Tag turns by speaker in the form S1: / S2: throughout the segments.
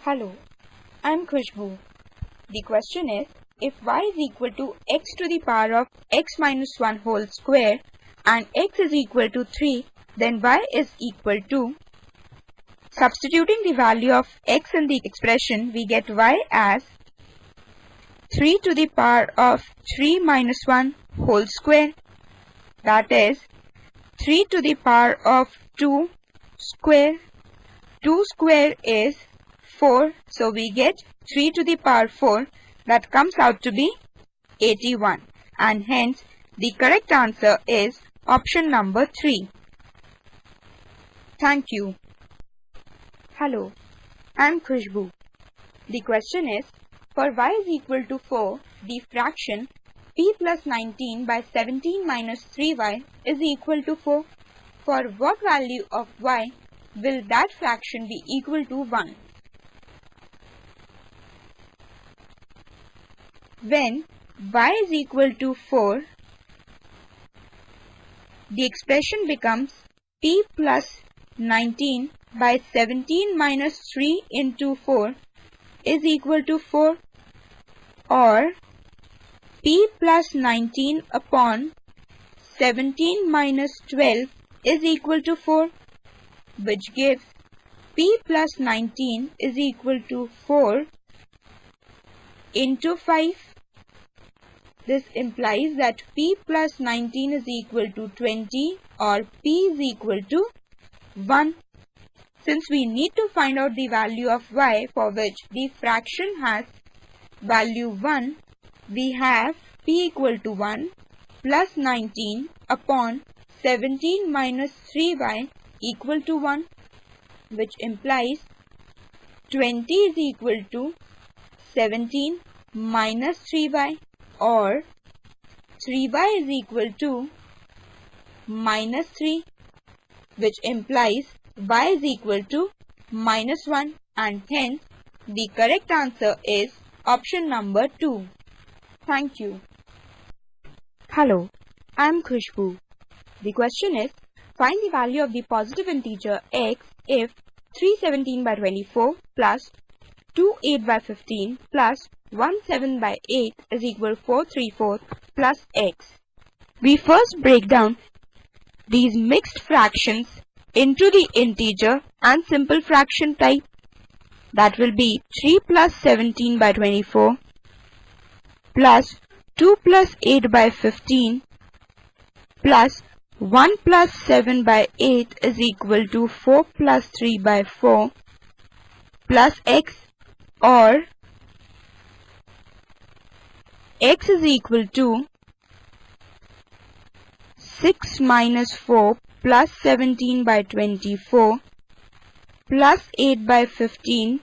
S1: Hello, I'm Khushbu. The question is, if y is equal to x to the power of x minus 1 whole square and x is equal to 3, then y is equal to, substituting the value of x in the expression, we get y as 3 to the power of 3 minus 1 whole square, that is 3 to the power of 2 square. 2 square is 4, so we get 3 to the power 4, that comes out to be 81, and hence the correct answer is option number 3. Thank you. Hello, I'm Khushbu. The question is, for y is equal to 4, the fraction p plus 19 by 17 minus 3y is equal to 4. For what value of y will that fraction be equal to 1? When y is equal to 4, the expression becomes p plus 19 by 17 minus 3 into 4 is equal to 4, or p plus 19 upon 17 minus 12 is equal to 4, which gives p plus 19 is equal to 4 into 5. This implies that p plus 19 is equal to 20, or p is equal to 1. Since we need to find out the value of y for which the fraction has value 1, we have p equal to 1 plus 19 upon 17 minus 3y equal to 1, which implies 20 is equal to 17 minus 3y, or 3y is equal to minus 3, which implies y is equal to minus 1, and hence the correct answer is option number 2. Thank you. Hello, I'm Khushbu. The question is, find the value of the positive integer x if 317 by 24 plus 28 by 15 plus 17 by 8 is equal to 434 plus x. We first break down these mixed fractions into the integer and simple fraction type. That will be 3 plus 17 by 24 plus 2 plus 8 by 15 plus 1 plus 7 by 8 is equal to 4 plus 3 by 4 plus x, or x is equal to 6 minus 4 plus 17 by 24 plus 8 by 15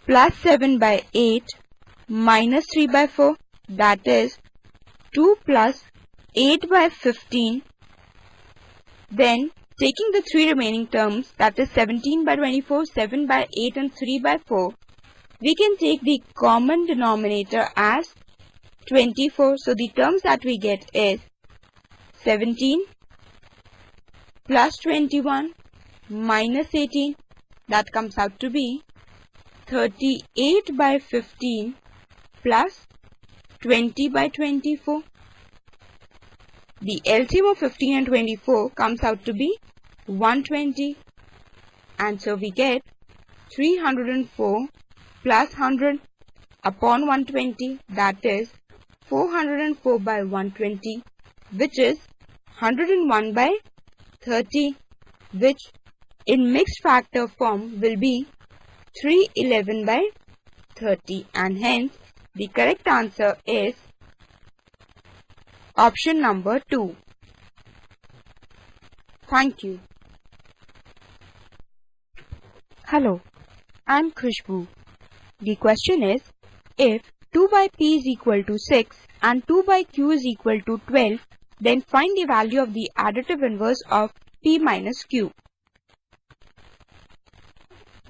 S1: plus 7 by 8 minus 3 by 4, that is 2 plus 8 by 15. Then taking the three remaining terms, that is 17 by 24, 7 by 8 and 3 by 4, we can take the common denominator as 24. So the terms that we get is 17 plus 21 minus 18, that comes out to be 38 by 15 plus 20 by 24. The LCM of 15 and 24 comes out to be 120, and so we get 304 plus 100 upon 120, that is 404 by 120, which is 101 by 30, which in mixed factor form will be 311 by 30, and hence the correct answer is option number 2. Thank you. Hello, I'm Khushbu. The question is, if 2 by p is equal to 6 and 2 by q is equal to 12, then find the value of the additive inverse of p minus q.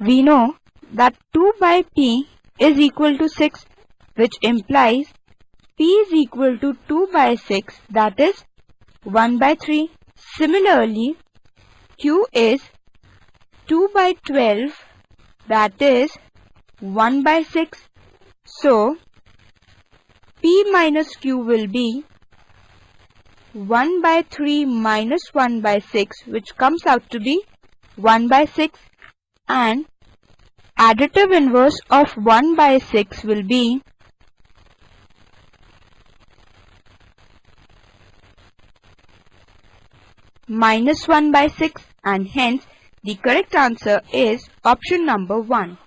S1: We know that 2 by p is equal to 6, which implies p is equal to 2 by 6, that is 1 by 3. Similarly, q is 2 by 12, that is 1 by 6. So, P minus Q will be 1 by 3 minus 1 by 6, which comes out to be 1 by 6, and additive inverse of 1 by 6 will be minus 1 by 6, and hence the correct answer is option number 1.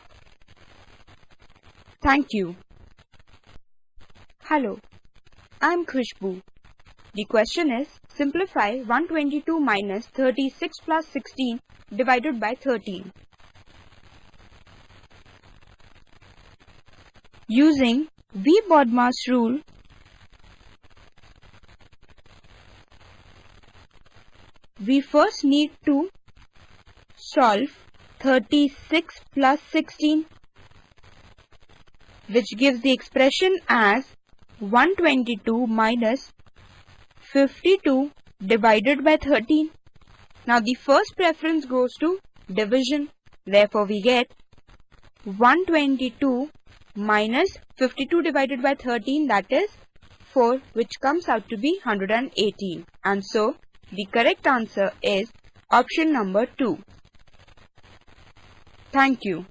S1: Thank you. Hello, I am Khushbu. The question is, simplify 122 minus 36 plus 16 divided by 13. Using V-Bodmas rule, we first need to solve 36 plus 16, which gives the expression as 122 minus 52 divided by 13. Now the first preference goes to division. Therefore we get 122 minus 52 divided by 13, that is 4, which comes out to be 118. And so the correct answer is option number 2. Thank you.